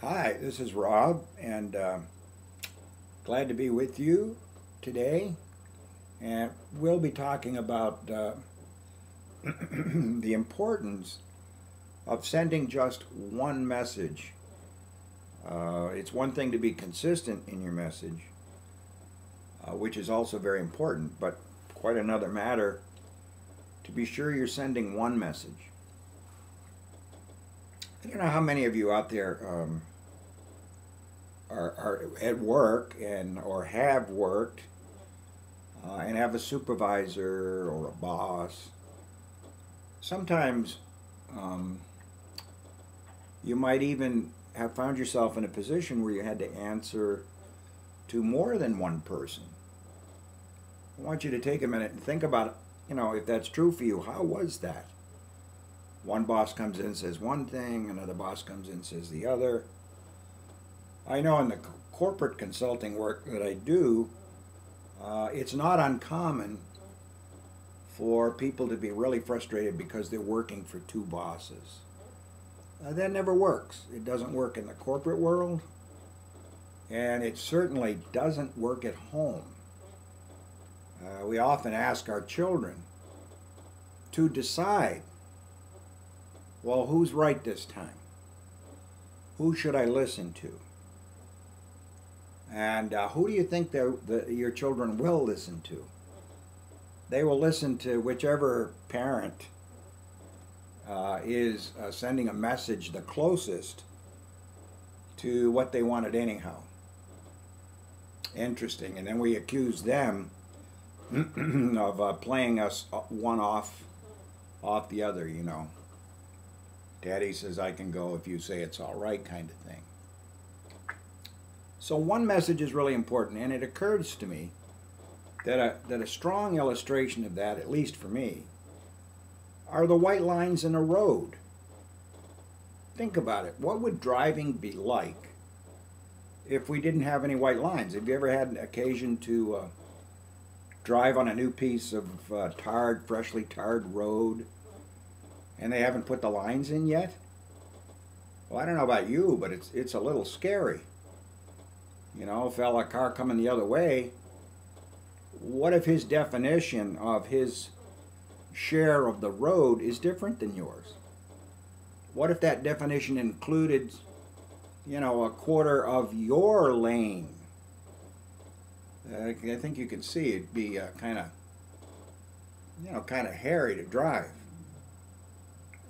Hi, this is Rob, and glad to be with you today. And we'll be talking about the importance of sending just one message. It's one thing to be consistent in your message, which is also very important, but quite another matter to be sure you're sending one message. I don't know how many of you out there are at work and or have worked and have a supervisor or a boss. Sometimes you might even have found yourself in a position where you had to answer to more than one person. I want you to take a minute and think about, if that's true for you, how was that? One boss comes in and says one thing, another boss comes in and says the other. I know in the corporate consulting work that I do, it's not uncommon for people to be really frustrated because they're working for two bosses. That never works. It doesn't work in the corporate world, and it certainly doesn't work at home. We often ask our children to decide, well, who's right this time? Who should I listen to? And who do you think your children will listen to? They will listen to whichever parent is sending a message the closest to what they wanted anyhow. Interesting. And then we accuse them of playing us one off the other. Daddy says I can go if you say it's all right, kind of thing. So one message is really important, and it occurs to me that a strong illustration of that, at least for me, are the white lines in a road. Think about it. What would driving be like if we didn't have any white lines? Have you ever had an occasion to drive on a new piece of freshly tarred road, and they haven't put the lines in yet? Well, I don't know about you, but it's a little scary. A car coming the other way, what if his definition of his share of the road is different than yours? What if that definition included, a quarter of your lane? I think you can see it'd be kind of hairy to drive.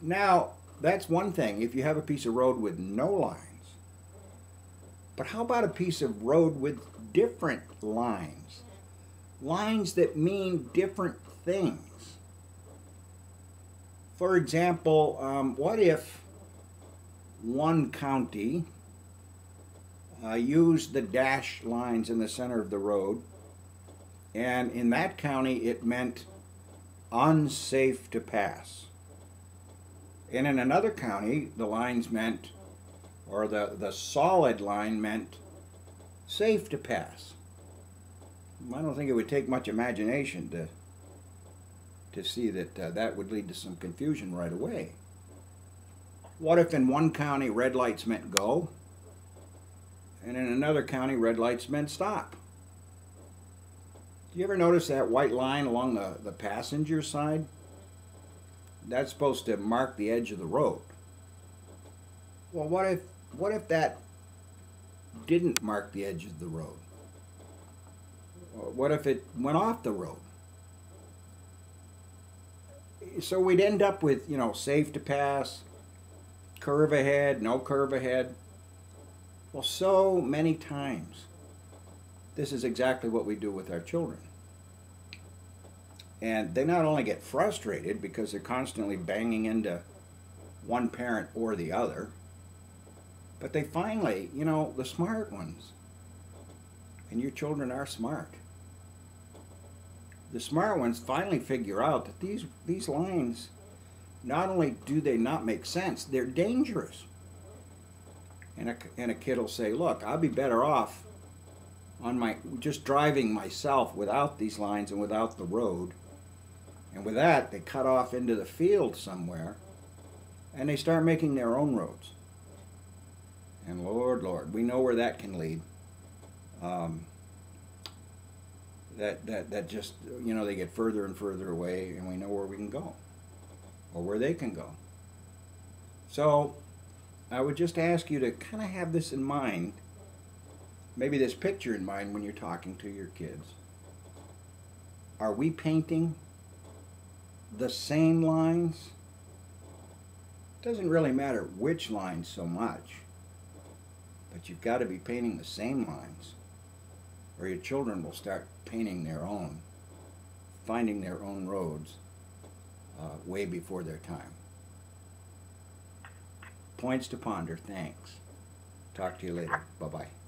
Now, that's one thing if you have a piece of road with no lines. But how about a piece of road with different lines? Lines that mean different things. For example, what if one county used the dash lines in the center of the road, and in that county it meant unsafe to pass. And in another county, the lines meant, or the solid line meant safe to pass. I don't think it would take much imagination to see that that would lead to some confusion right away. What if in one county red lights meant go, and in another county red lights meant stop? Do you ever notice that white line along the passenger side? That's supposed to mark the edge of the road. Well, what if that didn't mark the edge of the road? Or what if it went off the road? So we'd end up with, safe to pass, curve ahead, no curve ahead. Well, so many times, this is exactly what we do with our children. And they not only get frustrated because they're constantly banging into one parent or the other, but they finally, the smart ones, and your children are smart, the smart ones finally figure out that these lines, not only do they not make sense, they're dangerous. And a kid will say, look, I'll be better off on just driving myself without these lines and without the road. And with that, they cut off into the field somewhere, and they start making their own roads. And Lord, we know where that can lead. Um, that just, you know, they get further and further away, and we know where we can go, or where they can go. So I would just ask you to kind of have this in mind, maybe this picture in mind when you're talking to your kids. Are we painting the same lines? Doesn't really matter which lines so much, but you've got to be painting the same lines, or your children will start painting their own, finding their own roads way before their time. Points to ponder. Thanks. Talk to you later. Bye-bye.